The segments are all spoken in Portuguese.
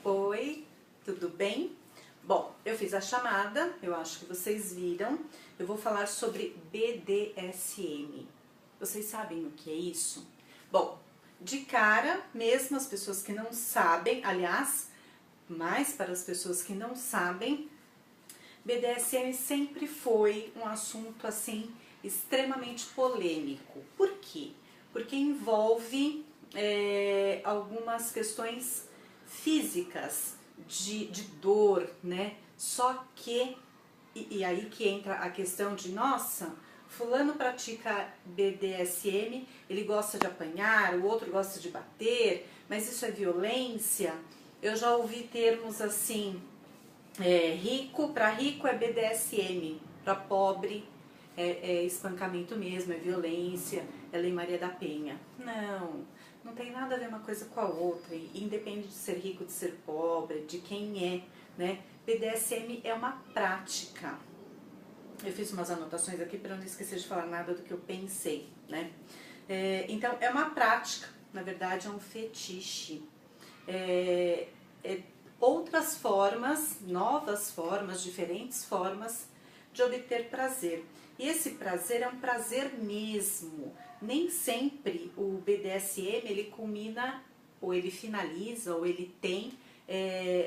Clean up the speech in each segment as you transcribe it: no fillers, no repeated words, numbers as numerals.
Oi, tudo bem? Bom, eu fiz a chamada, eu acho que vocês viram. Eu vou falar sobre BDSM. Vocês sabem o que é isso? Bom, de cara, mesmo as pessoas que não sabem, aliás, mais para as pessoas que não sabem, BDSM sempre foi um assunto assim extremamente polêmico. Por quê? Porque envolve algumas questões físicas de dor, né? Só que, e aí que entra a questão de, nossa, fulano pratica BDSM, ele gosta de apanhar, o outro gosta de bater, mas isso é violência? Eu já ouvi termos assim, rico, para rico é BDSM, para pobre é espancamento mesmo, é violência, é Lei Maria da Penha. Não tem nada a ver uma coisa com a outra, e independe de ser rico, de ser pobre, de quem é, né? BDSM é uma prática. Eu fiz umas anotações aqui para não esquecer de falar nada do que eu pensei, né? Então, é uma prática, na verdade é um fetiche. Outras formas, novas formas, diferentes formas de obter prazer. E esse prazer é um prazer mesmo. Nem sempre o BDSM ele culmina, ou ele finaliza, ou ele tem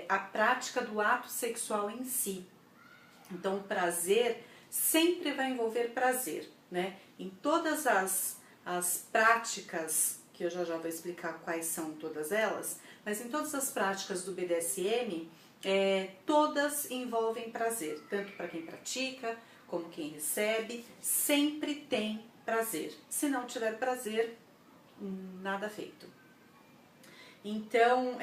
a prática do ato sexual em si. Então o prazer sempre vai envolver prazer, né? Em todas as práticas, que eu já vou explicar quais são todas elas, mas em todas as práticas do BDSM, todas envolvem prazer, tanto para quem pratica, como quem recebe, sempre tem prazer. Se não tiver prazer, nada feito. Então,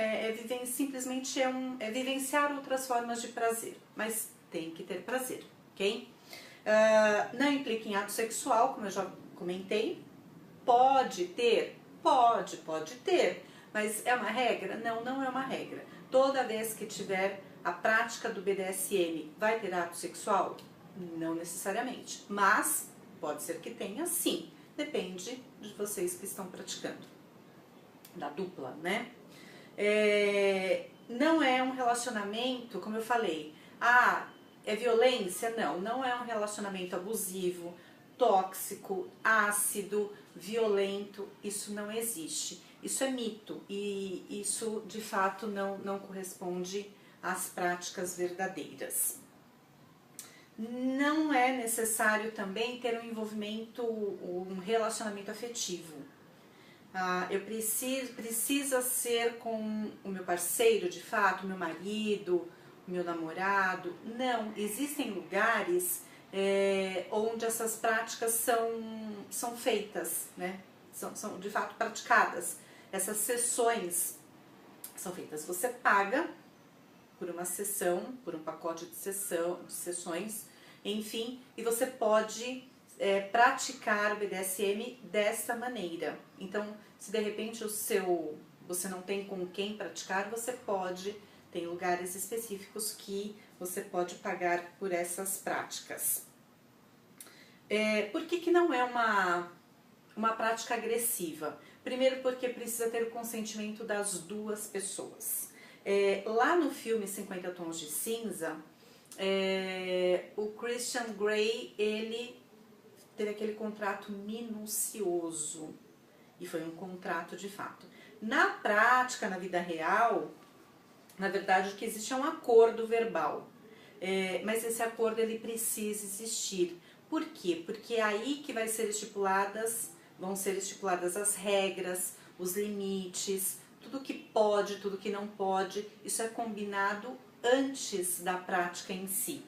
simplesmente é vivenciar outras formas de prazer, mas tem que ter prazer, ok? Não implica em ato sexual, como eu já comentei. Pode ter? Pode ter, mas é uma regra? Não é uma regra. Toda vez que tiver a prática do BDSM, vai ter ato sexual? Não necessariamente, mas pode ser que tenha sim, depende de vocês que estão praticando, da dupla, né? Não é um relacionamento, como eu falei, é violência? Não é um relacionamento abusivo, tóxico, ácido, violento, isso não existe. Isso é mito e isso de fato não corresponde às práticas verdadeiras. Não é necessário também ter um envolvimento, um relacionamento afetivo. Precisa ser com o meu parceiro, de fato, o meu marido, o meu namorado. Não, existem lugares onde essas práticas são feitas, né? São de fato praticadas. Essas sessões são feitas. Você paga por uma sessão, por um pacote de sessões, enfim, e você pode praticar o BDSM dessa maneira. Então, se de repente você não tem com quem praticar, você pode, tem lugares específicos que você pode pagar por essas práticas. Por que não é uma prática agressiva? Primeiro porque precisa ter o consentimento das duas pessoas. Lá no filme 50 Tons de Cinza, o Christian Grey, ele teve aquele contrato minucioso, e foi um contrato de fato. Na prática, na vida real, na verdade o que existe é um acordo verbal, mas esse acordo ele precisa existir. Por quê? Porque é aí que vão ser estipuladas as regras, os limites, tudo que pode, tudo que não pode, isso é combinado antes da prática em si.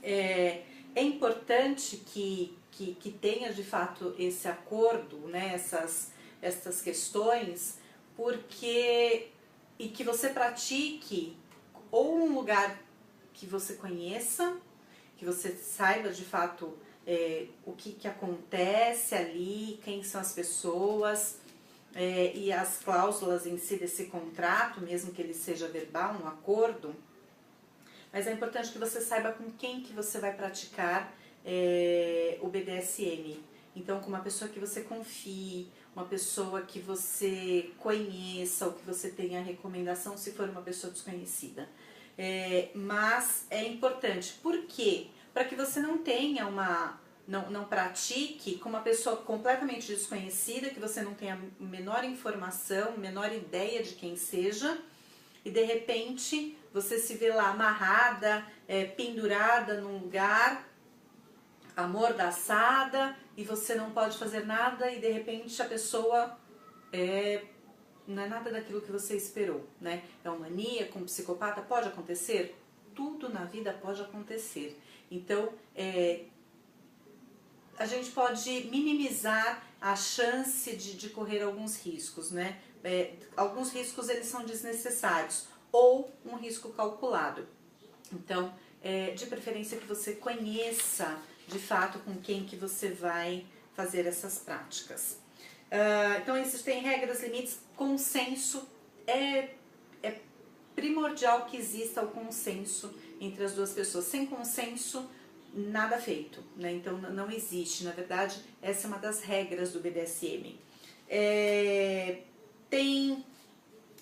É importante que tenha de fato esse acordo, né, essas questões, e que você pratique ou um lugar que você conheça, que você saiba de fato o que acontece ali, quem são as pessoas, e as cláusulas em si desse contrato, mesmo que ele seja verbal, um acordo. Mas é importante que você saiba com quem que você vai praticar o BDSM. Então, com uma pessoa que você confie, uma pessoa que você conheça ou que você tenha recomendação se for uma pessoa desconhecida. Mas é importante, por quê? Para que você não tenha não pratique com uma pessoa completamente desconhecida, que você não tenha a menor informação, menor ideia de quem seja, e de repente você se vê lá amarrada, pendurada num lugar, amordaçada, e você não pode fazer nada, e de repente a pessoa não é nada daquilo que você esperou, né? É um maníaco, um psicopata, pode acontecer? Tudo na vida pode acontecer. Então, a gente pode minimizar a chance de correr alguns riscos, né? Alguns riscos eles são desnecessários ou um risco calculado. Então, de preferência que você conheça de fato com quem que você vai fazer essas práticas. Então existem regras, limites, consenso, é primordial que exista o consenso entre as duas pessoas. Sem consenso, nada feito, né? Então não existe, na verdade, essa é uma das regras do BDSM.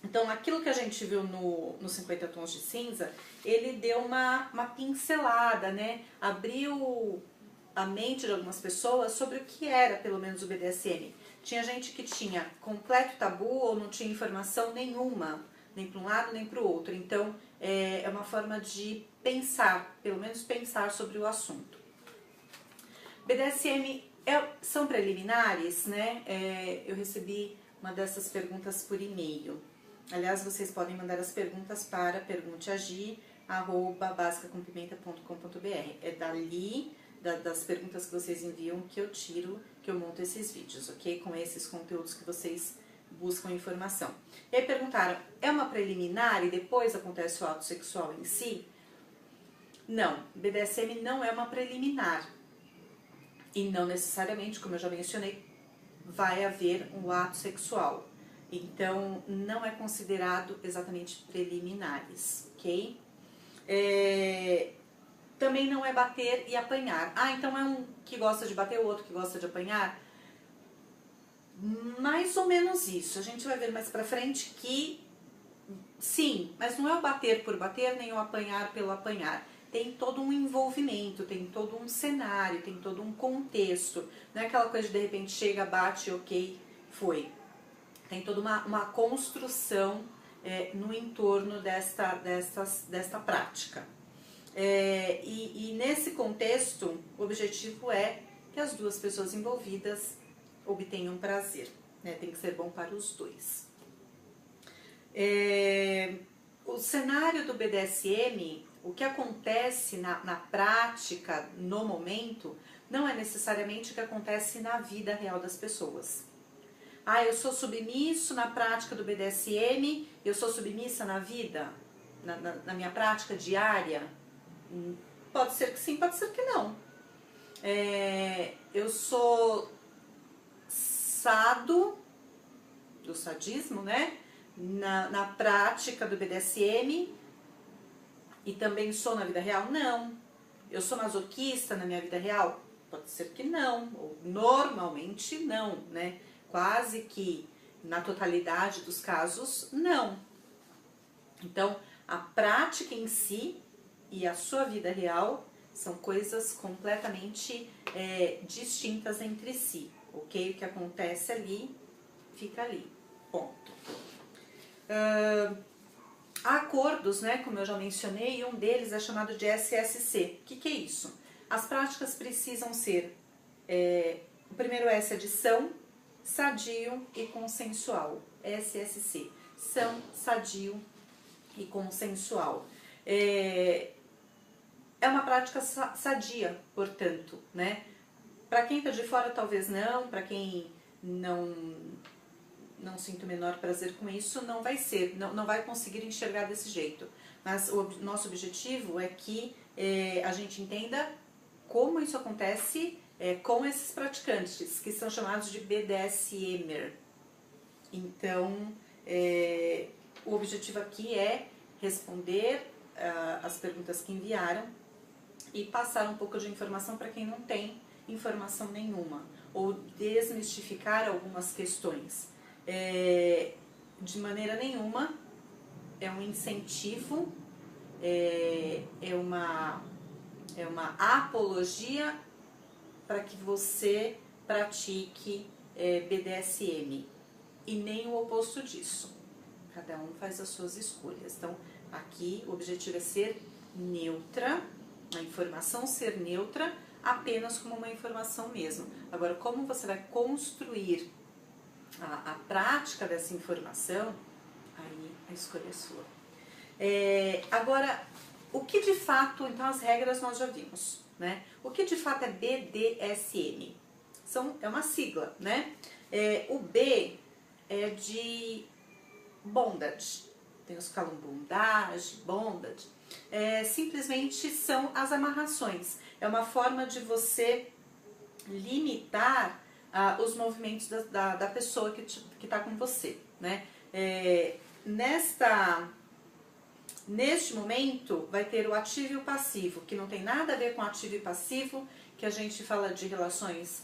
Então aquilo que a gente viu no 50 Tons de Cinza, ele deu uma pincelada, né? Abriu a mente de algumas pessoas sobre o que era, pelo menos, o BDSM. Tinha gente que tinha completo tabu ou não tinha informação nenhuma, nem para um lado nem para o outro. Então, é uma forma de pensar, pelo menos pensar sobre o assunto. BDSM são preliminares, né? Eu recebi uma dessas perguntas por e-mail. Aliás, vocês podem mandar as perguntas para pergunteagi@basicacompimenta.com.br. É dali, das perguntas que vocês enviam, que eu monto esses vídeos, ok? Com esses conteúdos que vocês buscam informação. E aí perguntaram, é uma preliminar e depois acontece o ato sexual em si? Não, BDSM não é uma preliminar. E não necessariamente, como eu já mencionei, vai haver um ato sexual. Então, não é considerado exatamente preliminares, ok? Também não é bater e apanhar. Então é um que gosta de bater, o outro que gosta de apanhar? Mais ou menos isso. A gente vai ver mais pra frente que sim, mas não é o bater por bater, nem o apanhar pelo apanhar. Tem todo um envolvimento, tem todo um cenário, tem todo um contexto. Não é aquela coisa de repente chega, bate, ok, foi. Tem toda uma construção no entorno desta prática. E nesse contexto, o objetivo é que as duas pessoas envolvidas obtenham prazer, né? Tem que ser bom para os dois. O cenário do BDSM, o que acontece na prática, no momento, não é necessariamente o que acontece na vida real das pessoas. Eu sou submisso na prática do BDSM, eu sou submissa na vida, na minha prática diária? Pode ser que sim, pode ser que não. Eu sou sado, do sadismo, né? Na prática do BDSM e também sou na vida real? Não. Eu sou masoquista na minha vida real? Pode ser que não, ou normalmente não, né? Quase que na totalidade dos casos, não. Então, a prática em si e a sua vida real são coisas completamente distintas entre si, ok? O que acontece ali, fica ali, ponto. Há acordos, né, como eu já mencionei, e um deles é chamado de SSC. O que é isso? As práticas precisam ser, o primeiro S é de são, sadio e consensual. SSC, são, sadio e consensual. É uma prática sadia, portanto, né? Para quem está de fora talvez não, para quem não sinto o menor prazer com isso, não vai ser, não vai conseguir enxergar desse jeito. Mas o nosso objetivo é que a gente entenda como isso acontece com esses praticantes, que são chamados de BDSMer. Então, o objetivo aqui é responder as perguntas que enviaram e passar um pouco de informação para quem não tem informação nenhuma. ou desmistificar algumas questões. De maneira nenhuma é um incentivo, é uma apologia para que você pratique BDSM, e nem o oposto disso. Cada um faz as suas escolhas. Então, aqui o objetivo é ser neutra, a informação ser neutra, apenas como uma informação mesmo. Agora, como você vai construir a prática dessa informação, aí a escolha é sua. Agora, o que de fato, então as regras nós já vimos, né? O que de fato é BDSM? É uma sigla, né? O B é de bondage, tem os que falam bondage, bondage. Simplesmente são as amarrações. É uma forma de você limitar os movimentos da pessoa que está com você, né? Neste momento vai ter o ativo e o passivo, que não tem nada a ver com ativo e passivo, que a gente fala de relações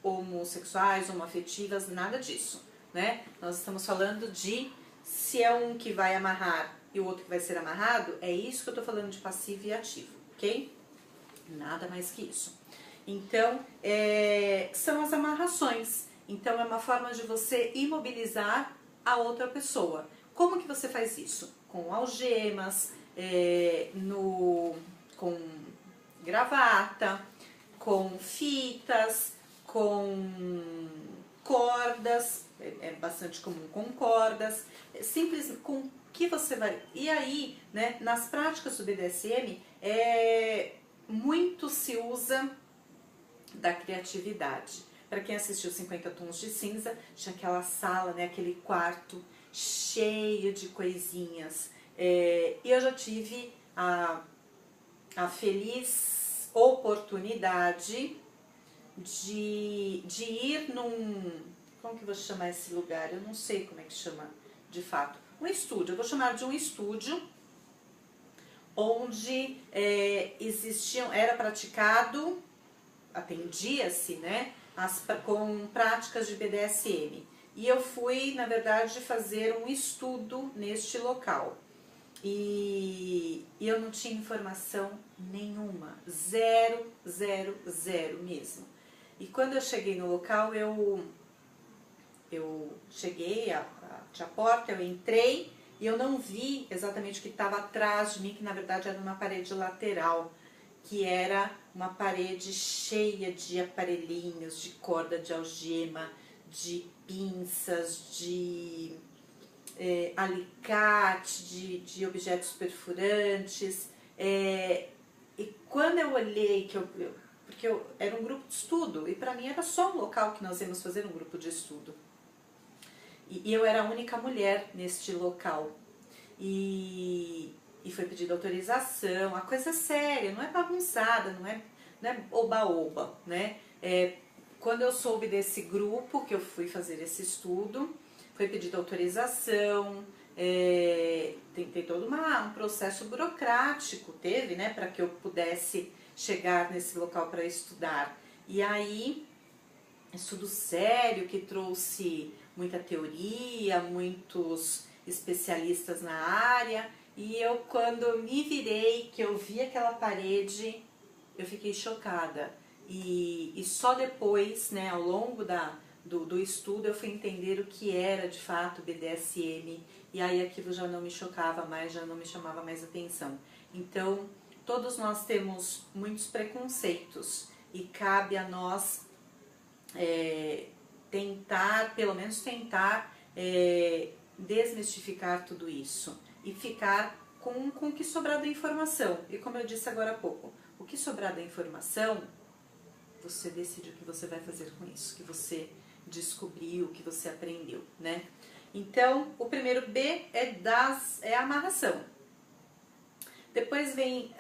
homossexuais, homoafetivas, nada disso, né? Nós estamos falando de se é um que vai amarrar e o outro que vai ser amarrado, é isso que eu estou falando de passivo e ativo, ok? Nada mais que isso. Então, são as amarrações. Então, é uma forma de você imobilizar a outra pessoa. Como que você faz isso? Com algemas, com gravata, com fitas, com cordas, é bastante comum com cordas, simples, com que você vai... E aí, né, nas práticas do BDSM, muito se usa da criatividade. Para quem assistiu 50 Tons de Cinza, tinha aquela sala, né, aquele quarto cheio de coisinhas. E eu já tive a feliz oportunidade de ir num... Como que eu vou chamar esse lugar? Eu não sei como é que chama de fato. Um estúdio, eu vou chamar de um estúdio onde era praticado, atendia-se, né, com práticas de BDSM. E eu fui, na verdade, fazer um estudo neste local. E eu não tinha informação nenhuma, zero mesmo. E quando eu cheguei no local, eu cheguei, tinha a porta, eu entrei e eu não vi exatamente o que estava atrás de mim, que na verdade era uma parede lateral, que era uma parede cheia de aparelhinhos, de corda, de algema, de pinças, de alicate, de objetos perfurantes. E quando eu olhei, porque era um grupo de estudo, e para mim era só um local que nós íamos fazer um grupo de estudo. E eu era a única mulher neste local. E foi pedida autorização, a coisa é séria, não é bagunçada, não é oba-oba, né? Quando eu soube desse grupo, que eu fui fazer esse estudo, foi pedida autorização, tem todo um processo burocrático, teve, né, para que eu pudesse chegar nesse local para estudar. E aí, estudo sério, que trouxe muita teoria, muitos especialistas na área, e eu, quando me virei, que eu vi aquela parede, eu fiquei chocada. E só depois, né, ao longo do estudo, eu fui entender o que era de fato BDSM, e aí aquilo já não me chocava mais, já não me chamava mais atenção. Então, todos nós temos muitos preconceitos, e cabe a nós pelo menos tentar desmistificar tudo isso e ficar com o que sobrar da informação. E como eu disse agora há pouco, o que sobrar da informação, você decide o que você vai fazer com isso, o que você descobriu, o que você aprendeu, né? Então, o primeiro B é a amarração. Depois vem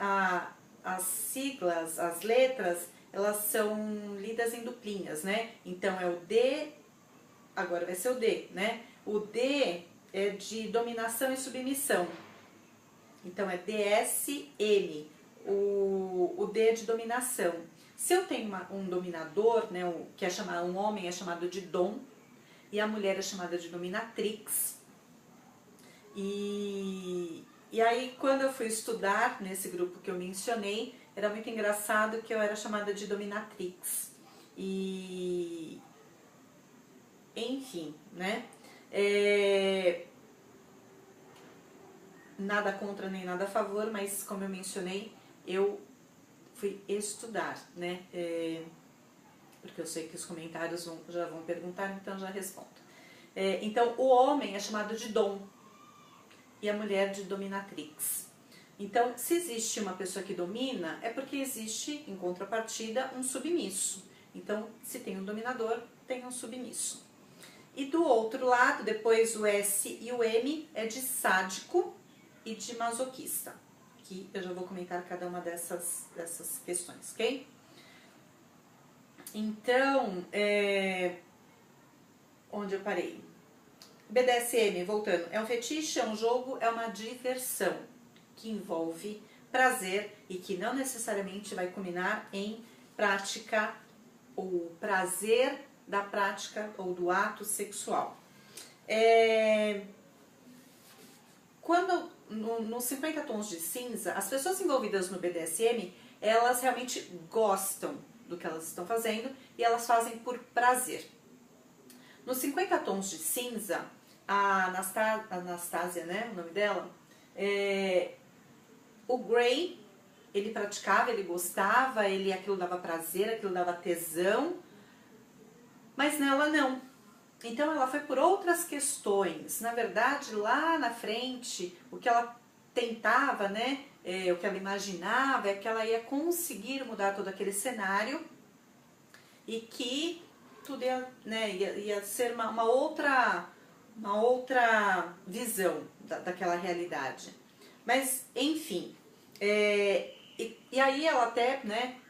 as siglas, as letras, elas são lidas em duplinhas, né? Então, é o D, agora vai ser o D, né? O D é de dominação e submissão. Então, é DSM, o D é de dominação. Se eu tenho um dominador, né, que é chamado, um homem é chamado de dom, e a mulher é chamada de dominatrix. E aí, quando eu fui estudar nesse grupo que eu mencionei, era muito engraçado que eu era chamada de dominatrix. E, enfim, né? Nada contra nem nada a favor, mas como eu mencionei, eu fui estudar, né? Porque eu sei que os comentários já vão perguntar, então já respondo. Então, o homem é chamado de dom e a mulher de dominatrix. Então, se existe uma pessoa que domina, é porque existe, em contrapartida, um submisso. Então, se tem um dominador, tem um submisso. E do outro lado, depois o S e o M é de sádico e de masoquista. Que eu já vou comentar cada uma dessas questões, ok? Então, onde eu parei? BDSM, voltando, é um fetiche, é um jogo, é uma diversão que envolve prazer e que não necessariamente vai culminar em prática ou prazer da prática ou do ato sexual. Quando nos 50 tons de cinza, as pessoas envolvidas no BDSM, elas realmente gostam do que elas estão fazendo e elas fazem por prazer. Nos 50 tons de cinza, a Anastasia, né, o nome dela, o Grey, ele praticava, ele gostava, aquilo dava prazer, aquilo dava tesão, mas nela não. Então ela foi por outras questões. Na verdade, lá na frente, o que ela tentava, né, o que ela imaginava é que ela ia conseguir mudar todo aquele cenário e que tudo ia ser uma outra visão daquela realidade. Mas, enfim, e aí ela até, né,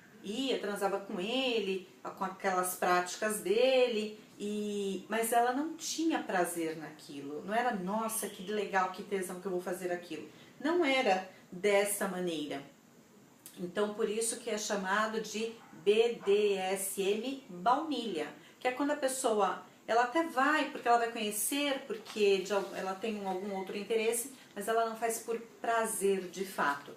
transava com ele, com aquelas práticas dele, mas ela não tinha prazer naquilo. Não era, nossa, que legal, que tesão que eu vou fazer aquilo. Não era dessa maneira. Então, por isso que é chamado de BDSM baunilha, que é quando a pessoa, ela até vai, porque ela vai conhecer, porque ela tem algum outro interesse, mas ela não faz por prazer de fato.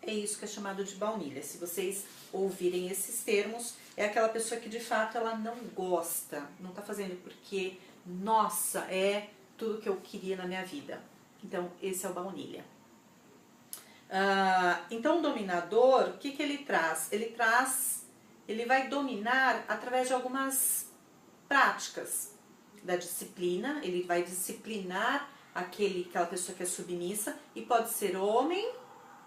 É isso que é chamado de baunilha. Se vocês ouvirem esses termos, é aquela pessoa que de fato ela não gosta, não está fazendo porque, nossa, é tudo que eu queria na minha vida. Então, esse é o baunilha. Então, o dominador, o que ele traz? Ele vai dominar através de algumas práticas da disciplina. Ele vai disciplinar aquela pessoa que é submissa, e pode ser homem,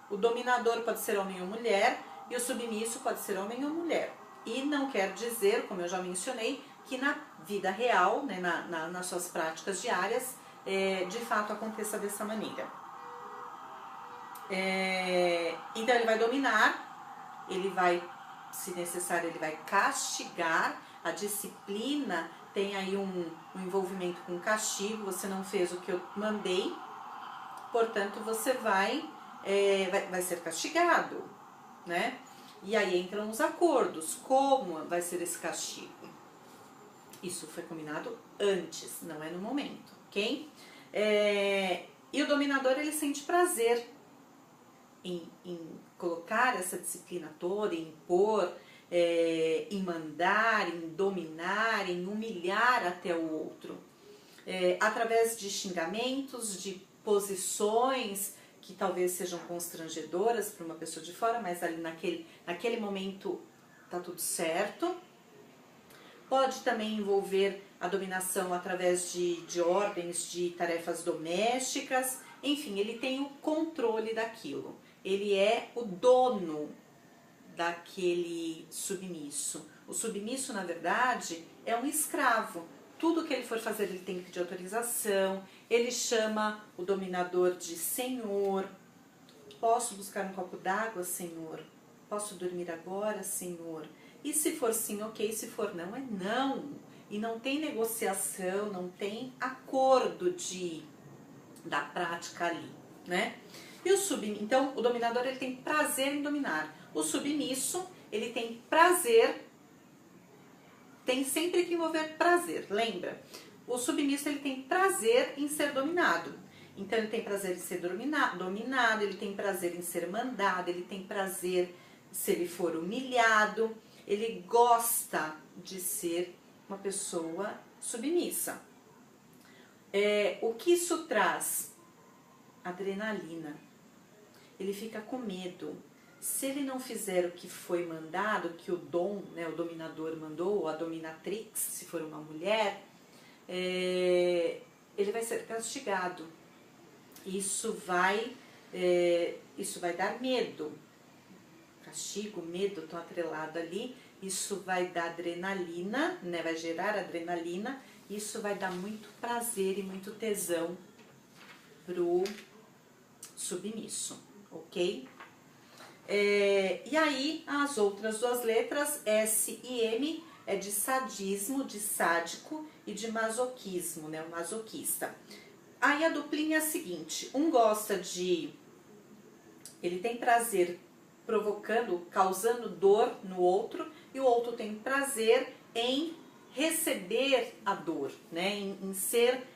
o dominador pode ser homem ou mulher, e o submisso pode ser homem ou mulher. E não quer dizer, como eu já mencionei, que na vida real, né, nas suas práticas diárias, de fato aconteça dessa maneira. Então ele vai dominar, ele vai, se necessário, ele vai castigar. A disciplina tem aí um envolvimento com castigo. Você não fez o que eu mandei, portanto você vai ser castigado, né? E aí entram os acordos, como vai ser esse castigo. Isso foi combinado antes, não é no momento, ok? E o dominador, ele sente prazer em colocar essa disciplina toda, em impor, em mandar, em dominar, em humilhar até o outro. Através de xingamentos, de posições que talvez sejam constrangedoras para uma pessoa de fora, mas ali naquele momento tá tudo certo. Pode também envolver a dominação através de ordens, de tarefas domésticas. Enfim, ele tem o controle daquilo. Ele é o dono daquele submisso. O submisso, na verdade, é um escravo. Tudo que ele for fazer, ele tem que pedir autorização. Ele chama o dominador de senhor. Posso buscar um copo d'água, senhor? Posso dormir agora, senhor? E se for sim, ok. Se for não, é não. E não tem negociação, não tem acordo da prática ali, né? E então, o dominador, ele tem prazer em dominar. O submisso, ele tem prazer, tem sempre que envolver prazer, lembra? O submisso, ele tem prazer em ser dominado. Então, ele tem prazer em ser dominado, ele tem prazer em ser mandado, ele tem prazer se ele for humilhado, ele gosta de ser uma pessoa submissa. O que isso traz? Adrenalina. Ele fica com medo. Se ele não fizer o que foi mandado, que o dom, né, o dominador mandou, ou a dominatrix, se for uma mulher, ele vai ser castigado. Isso vai dar medo. Castigo, medo estão atrelados ali. Isso vai dar adrenalina, né, vai gerar adrenalina. Isso vai dar muito prazer e muito tesão pro submisso, ok? E aí, as outras duas letras, S e M, é de sadismo, de sádico e de masoquismo, né? O masoquista. Aí a duplinha é a seguinte, um gosta de... ele tem prazer provocando, causando dor no outro, e o outro tem prazer em receber a dor, né? Em ser...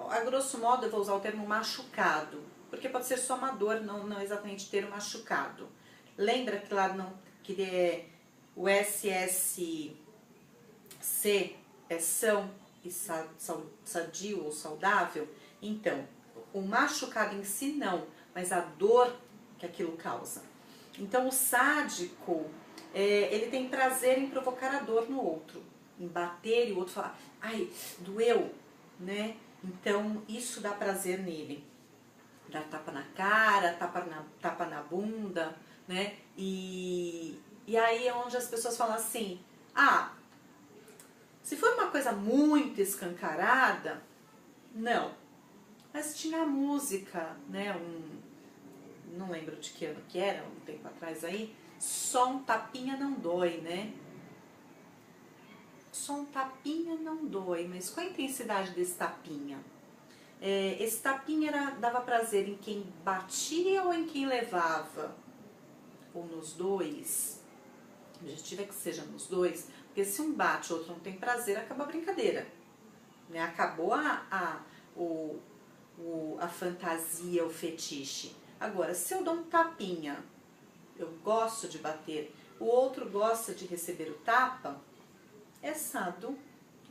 a grosso modo, eu vou usar o termo machucado, porque pode ser só uma dor, não exatamente ter machucado. Lembra que lá o SSC é são e sadio ou saudável? Então, o machucado em si não, mas a dor que aquilo causa. Então, o sádico, ele tem prazer em provocar a dor no outro, em bater e o outro falar, ai, doeu, né? Então, isso dá prazer nele. Dá tapa na cara, tapa na bunda, né? E aí é onde as pessoas falam assim, se for uma coisa muito escancarada, não. Mas tinha a música, né? Não lembro de que ano que era, um tempo atrás aí, só um tapinha não dói, né? Só um tapinha não dói, mas qual a intensidade desse tapinha? Esse tapinha dava prazer em quem batia ou em quem levava? Ou nos dois? O objetivo é que seja nos dois, porque se um bate e o outro não tem prazer, acaba a brincadeira, né? Acabou a fantasia, o fetiche. Agora, se eu dou um tapinha, eu gosto de bater, o outro gosta de receber o tapa, é sado,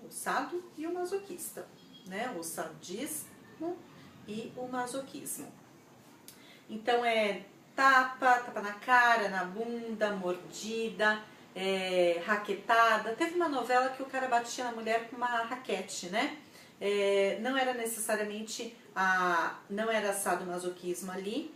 o sado e o masoquista, né? O sadismo e o masoquismo. Então, tapa na cara, na bunda, mordida, raquetada. Teve uma novela que o cara batia na mulher com uma raquete, né? Não era necessariamente, não era sadomasoquismo ali,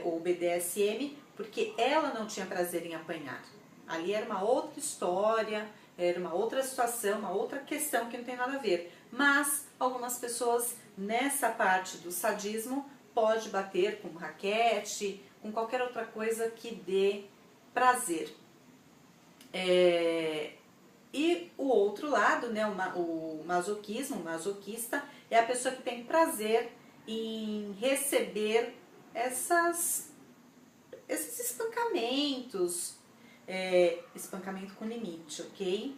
ou BDSM, porque ela não tinha prazer em apanhar. Ali era uma outra história, era uma outra situação, uma outra questão que não tem nada a ver. Mas algumas pessoas nessa parte do sadismo pode bater com raquete, com qualquer outra coisa que dê prazer. E o outro lado, né, o masoquismo, o masoquista, é a pessoa que tem prazer em receber esses espancamentos, espancamento com limite, ok?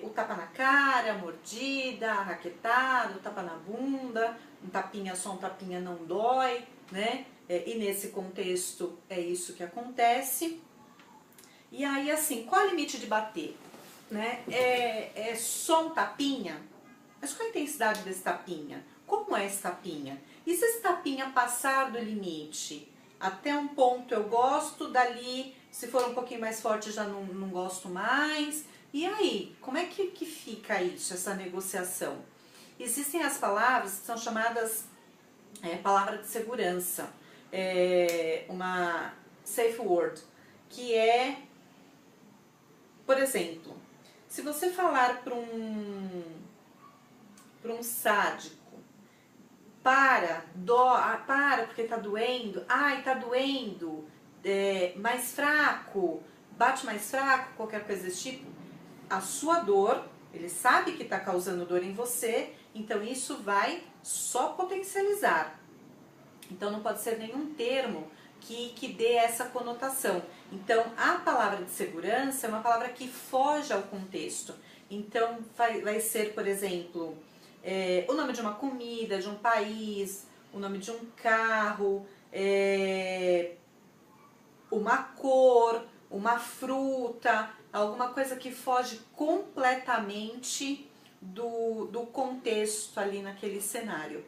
O tapa na cara, a mordida, a raquetada, o tapa na bunda, um tapinha só, um tapinha não dói, né? E nesse contexto é isso que acontece. E aí, assim, qual é o limite de bater? Né? É só um tapinha? Mas qual a intensidade desse tapinha? Como é esse tapinha? E se esse tapinha passar do limite? Até um ponto eu gosto, dali, se for um pouquinho mais forte, já não gosto mais. E aí, como é que fica isso, essa negociação? Existem as palavras que são chamadas palavra de segurança, uma safe word, que por exemplo, se você falar para um sádico, para porque tá doendo, ai, tá doendo, mais fraco, bate mais fraco, qualquer coisa desse tipo, a sua dor, ele sabe que está causando dor em você, então isso vai só potencializar. Então não pode ser nenhum termo que dê essa conotação. Então, a palavra de segurança é uma palavra que foge ao contexto. Então, vai ser, por exemplo, o nome de uma comida, de um país, o nome de um carro, uma cor, uma fruta, alguma coisa que foge completamente do contexto ali naquele cenário.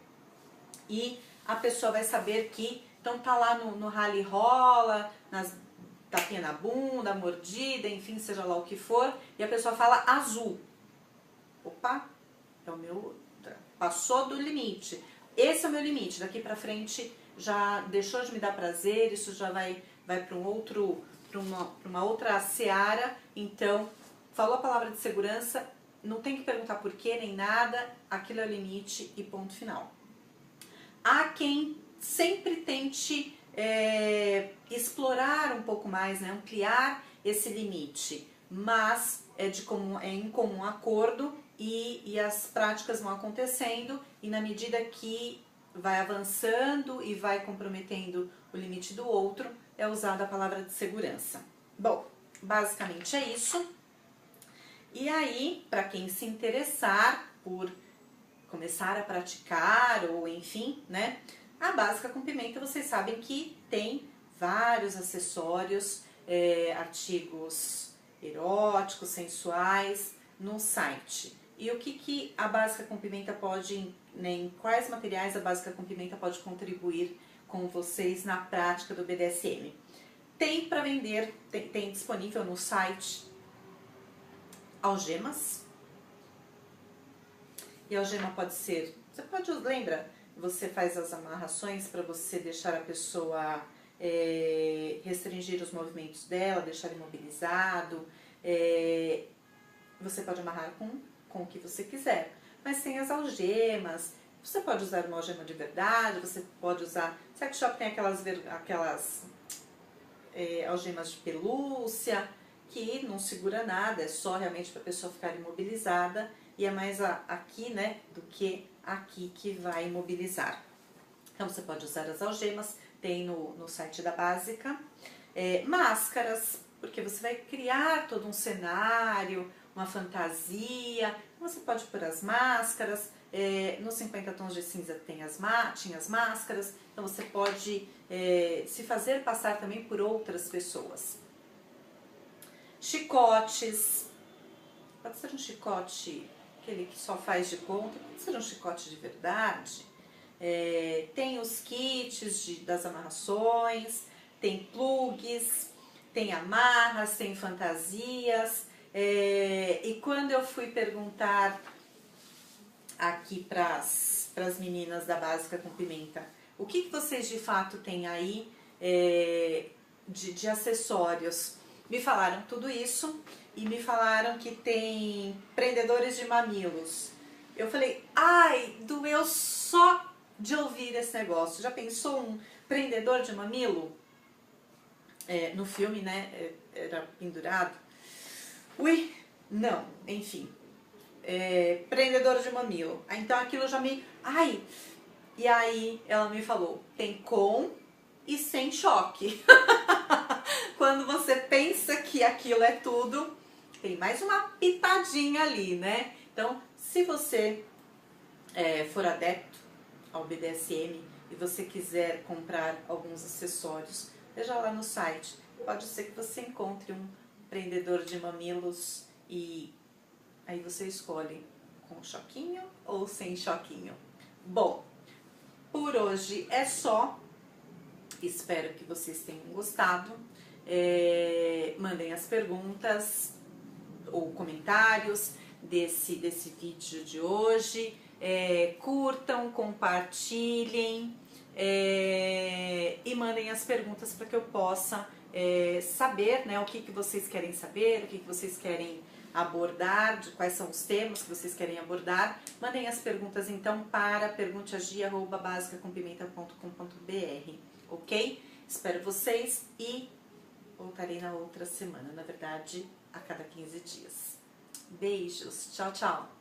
E a pessoa vai saber que, então tá lá no rally rola, nas tapinha na bunda, mordida, enfim, seja lá o que for, e a pessoa fala azul. Opa, é o meu, passou do limite. Esse é o meu limite, daqui pra frente já deixou de me dar prazer, isso já vai para uma outra seara. Então, falou a palavra de segurança, não tem que perguntar por quê nem nada, aquilo é o limite e ponto final. Há quem sempre tente explorar um pouco mais, né, ampliar esse limite, mas é em comum acordo e as práticas vão acontecendo, e na medida que vai avançando e vai comprometendo o limite do outro, é usada a palavra de segurança. Bom, basicamente é isso. E aí, para quem se interessar por começar a praticar, ou enfim, né, a Básica com Pimenta, vocês sabem que tem vários acessórios, artigos eróticos, sensuais, no site. E o que a Básica com Pimenta pode, né, em quais materiais a Básica com Pimenta pode contribuir com vocês na prática do BDSM? Tem para vender, tem disponível no site algemas. E a algema pode ser, lembra? Você faz as amarrações para você deixar a pessoa restringir os movimentos dela, deixar imobilizado. Você pode amarrar com o que você quiser. Mas tem as algemas. Você pode usar uma algema de verdade, você pode usar... Sex shop tem aquelas algemas de pelúcia, que não segura nada, é só realmente para a pessoa ficar imobilizada, e é mais aqui, né, do que aqui que vai imobilizar. Então você pode usar as algemas, tem no site da Básica. Máscaras, porque você vai criar todo um cenário, uma fantasia, você pode pôr as máscaras. Nos 50 tons de cinza tinha as máscaras, então você pode se fazer passar também por outras pessoas. Chicotes, pode ser um chicote, aquele que só faz de conta, pode ser um chicote de verdade. Tem os kits das amarrações, tem plugs, tem amarras, tem fantasias. E quando eu fui perguntar aqui para as meninas da Básica com Pimenta, o que vocês de fato têm aí de acessórios? Me falaram tudo isso e me falaram que tem prendedores de mamilos. Eu falei, ai, doeu só de ouvir esse negócio. Já pensou um prendedor de mamilo? No filme, né, era pendurado. Ui, não, enfim. Prendedor de mamilo. Então aquilo já me... Ai! E aí ela me falou, tem com e sem choque. Quando você pensa que aquilo é tudo, tem mais uma pitadinha ali, né? Então, se você for adepto ao BDSM e você quiser comprar alguns acessórios, veja lá no site. Pode ser que você encontre um prendedor de mamilos e aí você escolhe com choquinho ou sem choquinho. Bom, por hoje é só. Espero que vocês tenham gostado. Mandem as perguntas ou comentários desse vídeo de hoje. Curtam, compartilhem e mandem as perguntas para que eu possa saber, né, o que vocês querem saber, o que vocês querem abordar, quais são os temas que vocês querem abordar. Mandem as perguntas então para pergunteagi@basicacompimenta.com.br, ok? Espero vocês e voltarei na outra semana, na verdade, a cada 15 dias. Beijos, tchau, tchau!